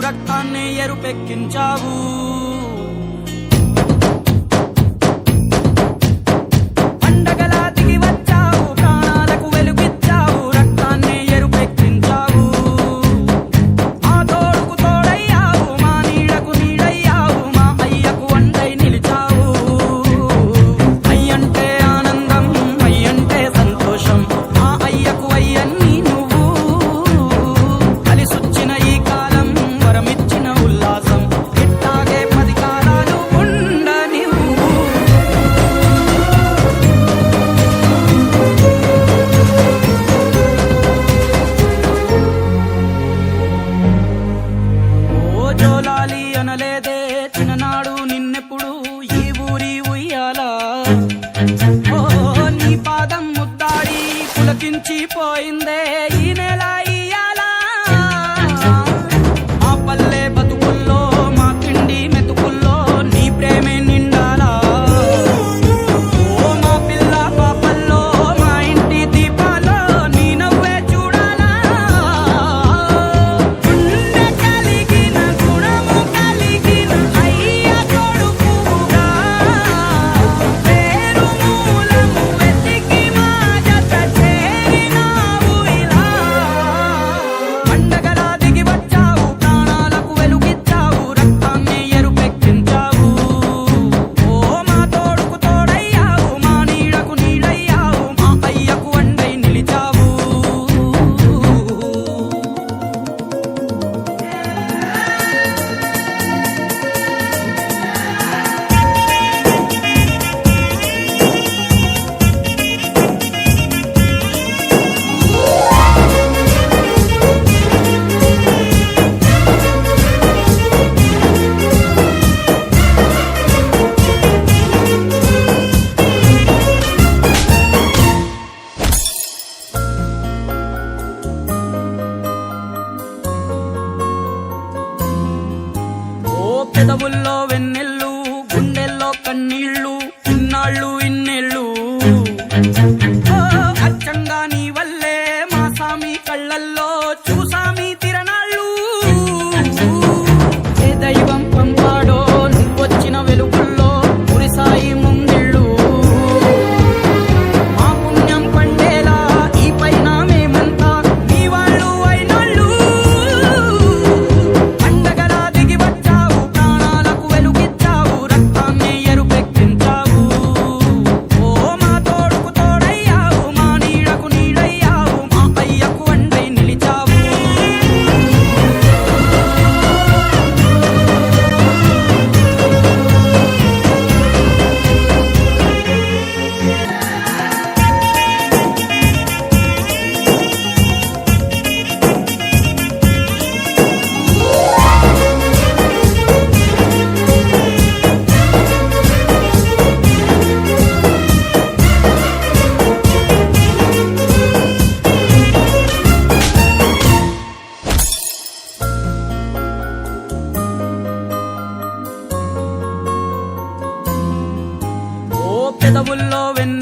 రక్తాన్ని ఎరుపెక్కించావు. పండగలా దిగి వచ్చావు, ప్రాణాలకు వెలుగిచ్చావు, రక్తాన్ని ఎరుపెక్కించావు. మా తోడుకు తోడయ్యావు, మా నీడకు నీడయ్యావు, మా అయ్యకు అండై నిలిచావు. అయ్యంటే ఆనందం, అయ్యంటే సంతోషం, మా అయ్యకు అయ్యన్ని నువ్వు. కలిసొచ్చిన ఈ కాలం వరమిచ్చిన ఉల్లాసం, ఇట్టాగే 10 కాలాలు ఉండనివ్వు. ఓ జోలాలి అనలేదే చిన్ననాడు నిన్నెప్పుడు ఈ ఊరి ఉయ్యాలా. ఓ నీ పాదం ముద్దాడి పులకించిపోయిందే ఈ నెల ఇయ్యాలా. మా పల్లె బతుకుల్లో, మా తిండి మెతుకుల్లో నీ ప్రేమే నిండాలా. ఓ మా పిల్ల పాపల్లో, మా ఇంటి దీపాల్లో నీ నవ్వే చూడాలా. గుండె కలిగిన గుణము కలిగిన అయ్య కొడుకుగా, పేరు మూలము వెతికి మా జత చేరినావు ఇలా. పండగలా దిగి వచ్చావు, ప్రాణాలకు వెలుగిచ్చావు, రక్తాన్ని ఎరుపెక్కించావు. ఓ మా తోడుకు తోడయ్యావు, మా నీడకు నీడయ్యావు, మా అయ్యకు అండై నిలిచావు. ఓ పెదవుల్లో వెన్నెల్లు, గుండెల్లో కన్నీళ్ళు, ఇన్నాళ్ళు ఇన్నేళ్ళు. ఓ అచ్చంగా నీ వల్లే మా సామి కళ్ళల్లో చూసామి తిరణాళ్ళు. ఏ దైవం పంపాడో నువ్వొచ్చిన వెలుగుల్లో కురిసాయి ముంగిళ్ళు. మా పుణ్యం పండేలా ఈ పైన మేమంతా నీ వాళ్ళు అయినాళ్ళు. పండగలా దిగి వచ్చావు, ప్రాణాలకు వెలుగిచ్చావు, రక్తాన్ని ఎరుపెక్కించావు. ఓ మా తోడుకు తోడయ్యావు, మా నీడకు నీడయ్యావు, మా అయ్యకు అండై నిలిచావు. ఓ పెదవుల్లో వెన్న